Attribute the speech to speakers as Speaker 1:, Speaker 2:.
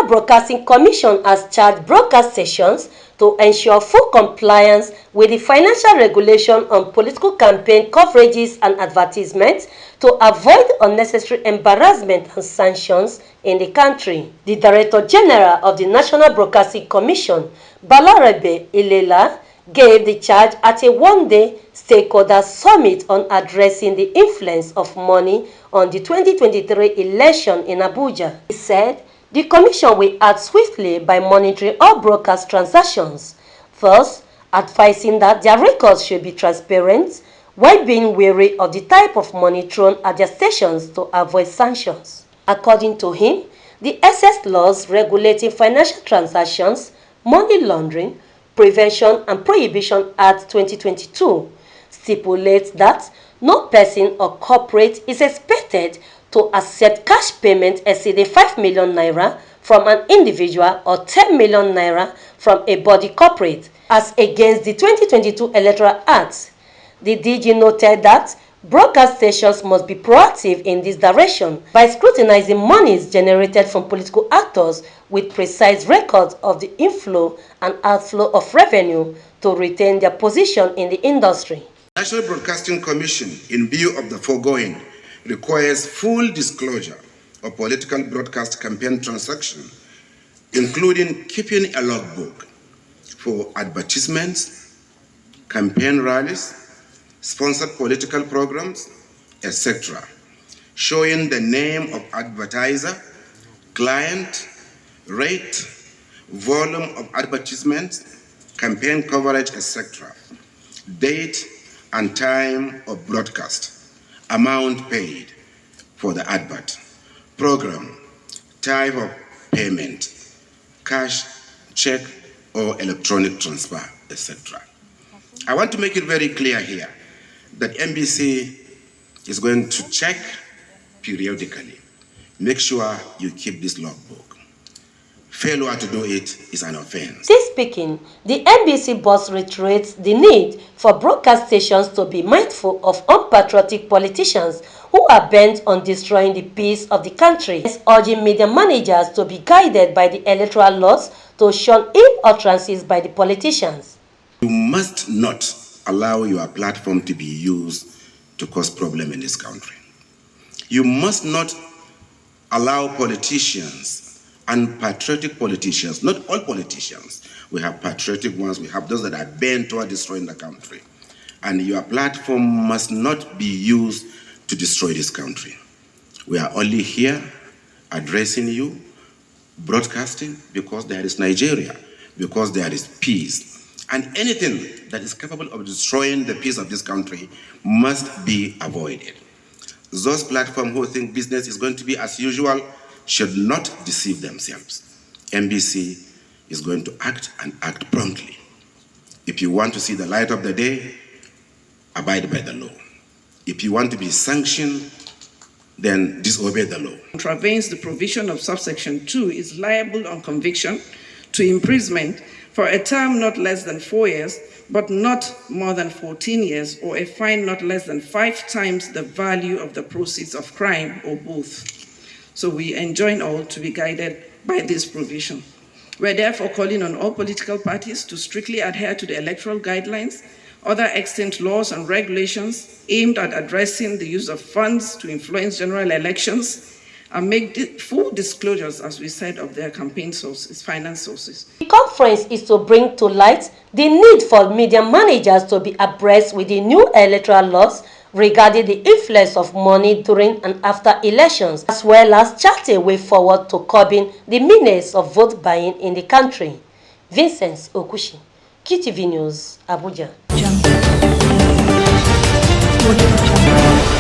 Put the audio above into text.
Speaker 1: National Broadcasting Commission has charged broadcast stations to ensure full compliance with the financial regulation on political campaign coverages and advertisements to avoid unnecessary embarrassment and sanctions in the country. The Director General of the National Broadcasting Commission, Balarabe Ilelah, gave the charge at a one-day stakeholder summit on addressing the influence of money on the 2023 election in Abuja. He said the Commission will act swiftly by monitoring all broadcast transactions, thus advising that their records should be transparent while being wary of the type of money thrown at their stations to avoid sanctions. According to him, the excess laws regulating financial transactions, money laundering, Prevention and Prohibition Act 2022 stipulates that no person or corporate is expected to accept cash payment exceeding 5 million naira from an individual or 10 million naira from a body corporate, as against the 2022 Electoral Act. The DG noted that broadcast stations must be proactive in this direction by scrutinizing monies generated from political actors with precise records of the inflow and outflow of revenue to retain their position in the industry.
Speaker 2: The National Broadcasting Commission, in view of the foregoing, requires full disclosure of political broadcast campaign transactions, including keeping a logbook for advertisements, campaign rallies, sponsored political programs, etc., showing the name of advertiser, client, rate, volume of advertisements, campaign coverage, etc., date and time of broadcast, amount paid for the advert, program, type of payment, cash, check, or electronic transfer, etc. I want to make it very clear here that NBC is going to check periodically. Make sure you keep this logbook. Failure to do it is an offense.
Speaker 1: Still speaking, the NBC boss reiterates the need for broadcast stations to be mindful of unpatriotic politicians who are bent on destroying the peace of the country, urging media managers to be guided by the electoral laws to shun ill utterances by the politicians.
Speaker 2: You must not allow your platform to be used to cause problems in this country. You must not allow politicians and patriotic politicians, not all politicians. We have patriotic ones, we have those that are bent toward destroying the country. And your platform must not be used to destroy this country. We are only here addressing you, broadcasting, because there is Nigeria, because there is peace. And anything that is capable of destroying the peace of this country must be avoided. Those platforms who think business is going to be as usual should not deceive themselves. NBC is going to act and act promptly. If you want to see the light of the day, abide by the law. If you want to be sanctioned, then disobey the law.
Speaker 3: Contravenes the provision of subsection 2 is liable on conviction to imprisonment for a term not less than 4 years, but not more than 14 years, or a fine not less than 5 times the value of the proceeds of crime, or both. So we enjoin all to be guided by this provision. We're therefore calling on all political parties to strictly adhere to the electoral guidelines, other extant laws and regulations aimed at addressing the use of funds to influence general elections, and make full disclosures, as we said, of their campaign sources, finance sources.
Speaker 1: The conference is to bring to light the need for media managers to be abreast with the new electoral laws regarding the influence of money during and after elections, as well as chart a way forward to curbing the menace of vote buying in the country. Vincent Okushi, QTV News, Abuja.